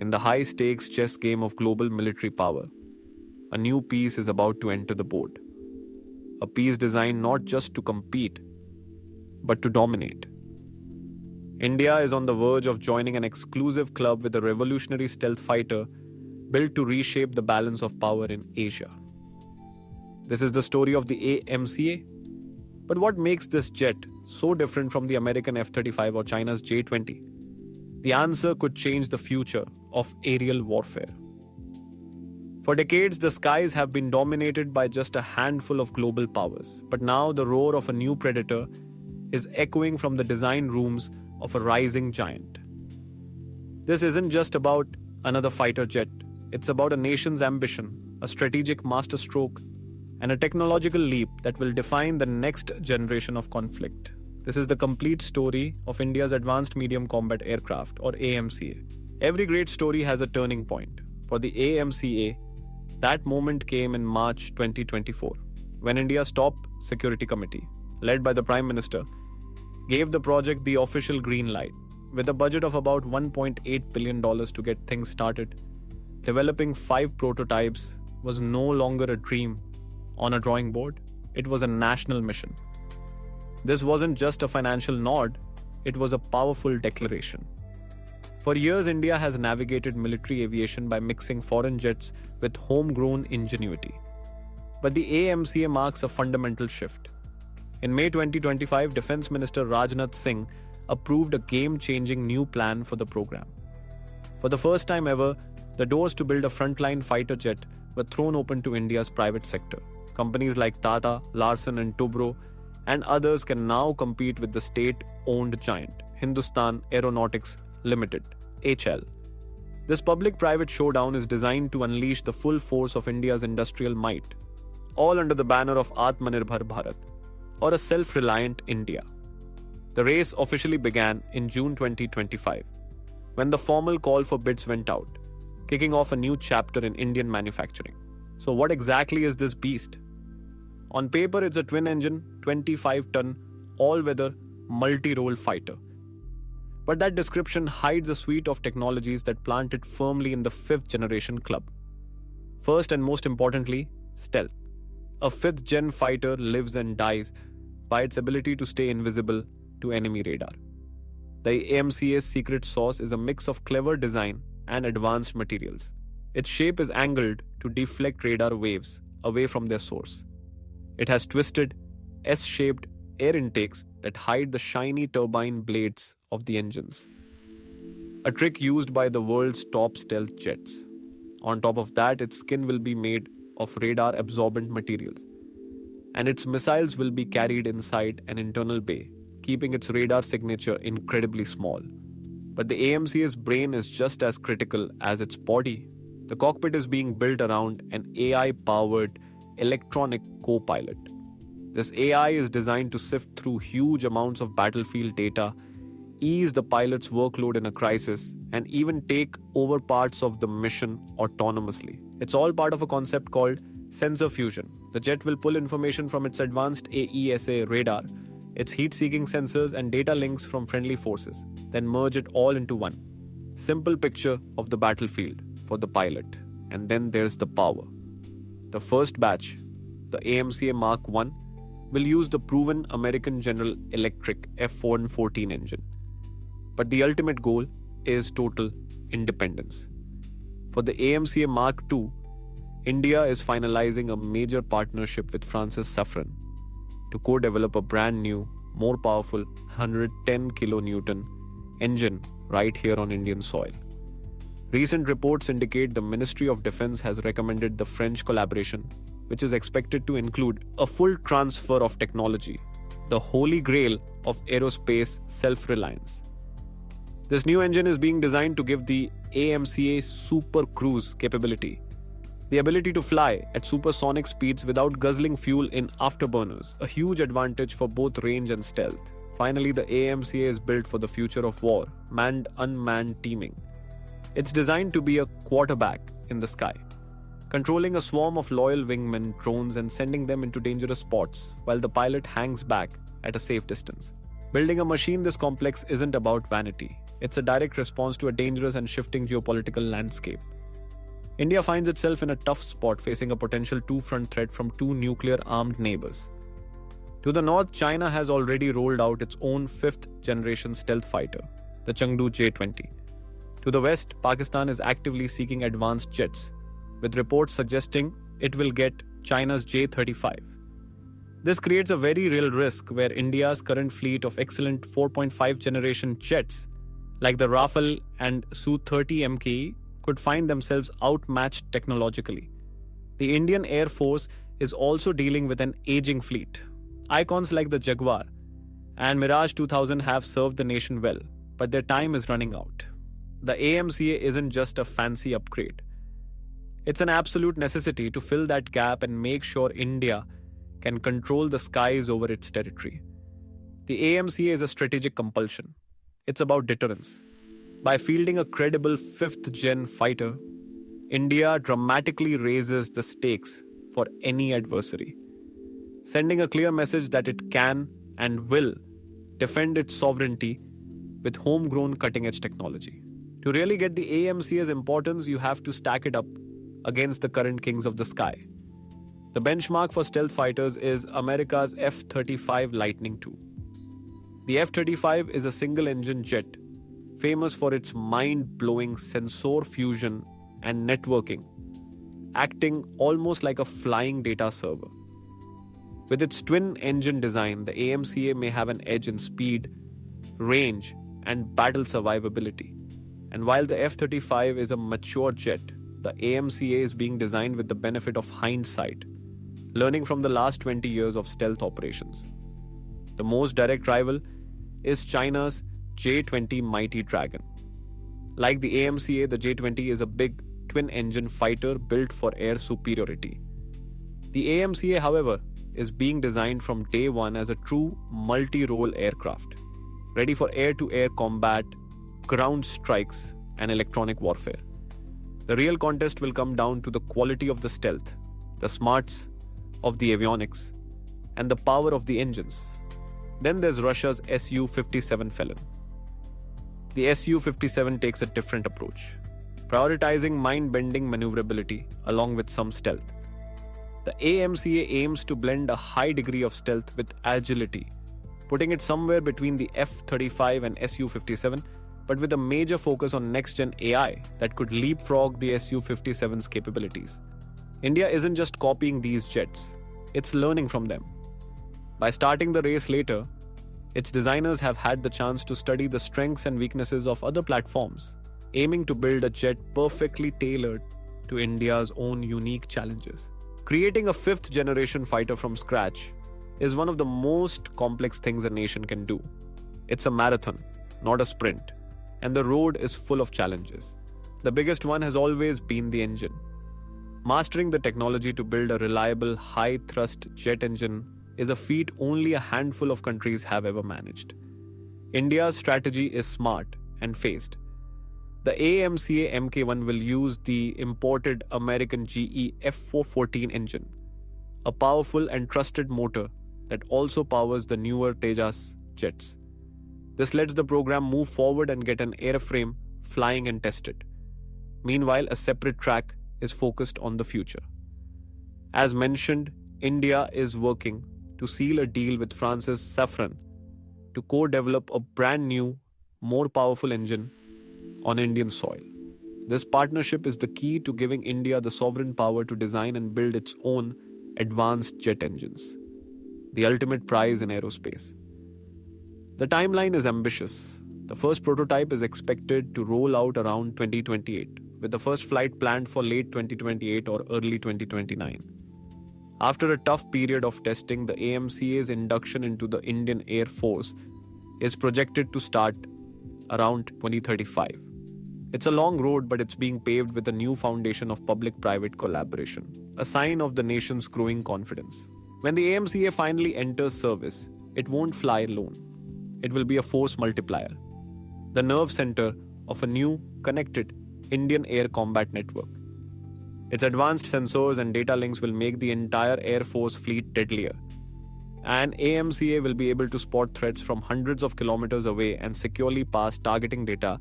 In the high stakes chess game of global military power, a new piece is about to enter the board. A piece designed not just to compete, but to dominate. India is on the verge of joining an exclusive club with a revolutionary stealth fighter built to reshape the balance of power in Asia. This is the story of the AMCA. But what makes this jet so different from the American F 35 or China's J-20? The answer could change the future of aerial warfare. For decades, the skies have been dominated by just a handful of global powers, but now the roar of a new predator is echoing from the design rooms of a rising giant. This isn't just about another fighter jet, it's about a nation's ambition, a strategic masterstroke, and a technological leap that will define the next generation of conflict. This is the complete story of India's Advanced Medium Combat Aircraft, or AMCA. Every great story has a turning point. For the AMCA, that moment came in March 2024, when India's top security committee, led by the Prime Minister, gave the project the official green light. With a budget of about $1.8 billion to get things started, developing 5 prototypes was no longer a dream on a drawing board, it was a national mission. This wasn't just a financial nod, it was a powerful declaration. For years, India has navigated military aviation by mixing foreign jets with homegrown ingenuity. But the AMCA marks a fundamental shift. In May 2025, Defense Minister Rajnath Singh approved a game-changing new plan for the program. For the first time ever, the doors to build a frontline fighter jet were thrown open to India's private sector. Companies like Tata, Larsen and Toubro and others can now compete with the state-owned giant, Hindustan Aeronautics Limited, HL. This public-private showdown is designed to unleash the full force of India's industrial might, all under the banner of Atmanirbhar Bharat, or a self-reliant India. The race officially began in June 2025, when the formal call for bids went out, kicking off a new chapter in Indian manufacturing. So what exactly is this beast? On paper, it's a twin-engine, 25-ton, all-weather, multi-role fighter. But that description hides a suite of technologies that plant it firmly in the 5th-generation club. First and most importantly, stealth. A 5th-gen fighter lives and dies by its ability to stay invisible to enemy radar. The AMCA's secret sauce is a mix of clever design and advanced materials. Its shape is angled to deflect radar waves away from their source. It has twisted, S-shaped air intakes that hide the shiny turbine blades of the engines, a trick used by the world's top stealth jets. On top of that, its skin will be made of radar-absorbent materials, and its missiles will be carried inside an internal bay, keeping its radar signature incredibly small. But the AMCA's brain is just as critical as its body. The cockpit is being built around an AI-powered electronic co-pilot. This AI is designed to sift through huge amounts of battlefield data, ease the pilot's workload in a crisis, and even take over parts of the mission autonomously. It's all part of a concept called sensor fusion. The jet will pull information from its advanced AESA radar, its heat-seeking sensors and data links from friendly forces, then merge it all into one simple picture of the battlefield for the pilot. And then there's the power. The first batch, the AMCA Mark I, will use the proven American General Electric F-114 engine. But the ultimate goal is total independence. For the AMCA Mark II, India is finalizing a major partnership with Francis Safran to co-develop a brand new, more powerful 110 kilonewton engine right here on Indian soil. Recent reports indicate the Ministry of Defense has recommended the French collaboration, which is expected to include a full transfer of technology, the holy grail of aerospace self-reliance. This new engine is being designed to give the AMCA super cruise capability, the ability to fly at supersonic speeds without guzzling fuel in afterburners, a huge advantage for both range and stealth. Finally, the AMCA is built for the future of war, manned-unmanned teaming. It's designed to be a quarterback in the sky, controlling a swarm of loyal wingmen, drones, and sending them into dangerous spots while the pilot hangs back at a safe distance. Building a machine this complex isn't about vanity. It's a direct response to a dangerous and shifting geopolitical landscape. India finds itself in a tough spot facing a potential two-front threat from two nuclear-armed neighbors. To the north, China has already rolled out its own fifth-generation stealth fighter, the Chengdu J-20. To the west, Pakistan is actively seeking advanced jets, with reports suggesting it will get China's J-35. This creates a very real risk where India's current fleet of excellent 4.5 generation jets, like the Rafale and Su-30 MKE, could find themselves outmatched technologically. The Indian Air Force is also dealing with an aging fleet. Icons like the Jaguar and Mirage 2000 have served the nation well, but their time is running out. The AMCA isn't just a fancy upgrade. It's an absolute necessity to fill that gap and make sure India can control the skies over its territory. The AMCA is a strategic compulsion. It's about deterrence. By fielding a credible fifth-gen fighter, India dramatically raises the stakes for any adversary, sending a clear message that it can and will defend its sovereignty with homegrown cutting-edge technology. To really get the AMCA's importance, you have to stack it up against the current kings of the sky. The benchmark for stealth fighters is America's F-35 Lightning II. The F-35 is a single-engine jet famous for its mind-blowing sensor fusion and networking, acting almost like a flying data server. With its twin-engine design, the AMCA may have an edge in speed, range, and battle survivability. And while the F-35 is a mature jet, the AMCA is being designed with the benefit of hindsight, learning from the last 20 years of stealth operations. The most direct rival is China's J-20 Mighty Dragon. Like the AMCA, the J-20 is a big twin-engine fighter built for air superiority. The AMCA, however, is being designed from day one as a true multi-role aircraft, ready for air-to-air combat, ground strikes, and electronic warfare. The real contest will come down to the quality of the stealth, the smarts of the avionics, and the power of the engines. Then there's Russia's Su-57 Felon. The Su-57 takes a different approach, prioritizing mind-bending maneuverability along with some stealth. The AMCA aims to blend a high degree of stealth with agility, putting it somewhere between the F-35 and Su-57, but with a major focus on next-gen AI that could leapfrog the Su-57's capabilities. India isn't just copying these jets, it's learning from them. By starting the race later, its designers have had the chance to study the strengths and weaknesses of other platforms, aiming to build a jet perfectly tailored to India's own unique challenges. Creating a fifth-generation fighter from scratch is one of the most complex things a nation can do. It's a marathon, not a sprint, and the road is full of challenges. The biggest one has always been the engine. Mastering the technology to build a reliable, high-thrust jet engine is a feat only a handful of countries have ever managed. India's strategy is smart and phased. The AMCA Mk1 will use the imported American GE F414 engine, a powerful and trusted motor that also powers the newer Tejas jets. This lets the program move forward and get an airframe flying and tested. Meanwhile, a separate track is focused on the future. As mentioned, India is working to seal a deal with France's Safran to co-develop a brand new, more powerful engine on Indian soil. This partnership is the key to giving India the sovereign power to design and build its own advanced jet engines, the ultimate prize in aerospace. The timeline is ambitious. The first prototype is expected to roll out around 2028, with the first flight planned for late 2028 or early 2029. After a tough period of testing, the AMCA's induction into the Indian Air Force is projected to start around 2035. It's a long road, but it's being paved with a new foundation of public-private collaboration, a sign of the nation's growing confidence. When the AMCA finally enters service, it won't fly alone. It will be a force multiplier, the nerve center of a new, connected Indian air combat network. Its advanced sensors and data links will make the entire Air Force fleet deadlier, And AMCA will be able to spot threats from hundreds of kilometers away and securely pass targeting data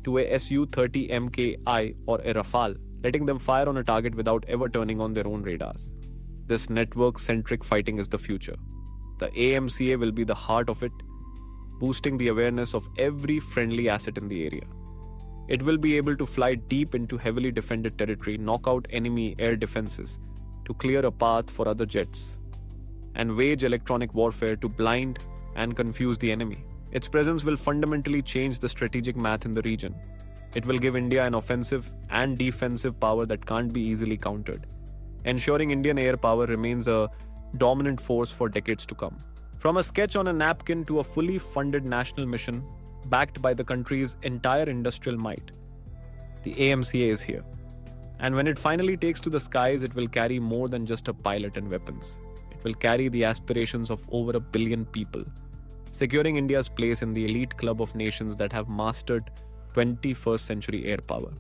to a Su-30 MKI or a Rafale, letting them fire on a target without ever turning on their own radars. This network-centric fighting is the future. The AMCA will be the heart of it, boosting the awareness of every friendly asset in the area. It will be able to fly deep into heavily defended territory, knock out enemy air defenses to clear a path for other jets, and wage electronic warfare to blind and confuse the enemy. Its presence will fundamentally change the strategic math in the region. It will give India an offensive and defensive power that can't be easily countered, ensuring Indian air power remains a dominant force for decades to come. From a sketch on a napkin to a fully funded national mission backed by the country's entire industrial might, the AMCA is here. And when it finally takes to the skies, it will carry more than just a pilot and weapons. It will carry the aspirations of over 1 billion people, securing India's place in the elite club of nations that have mastered 21st century air power.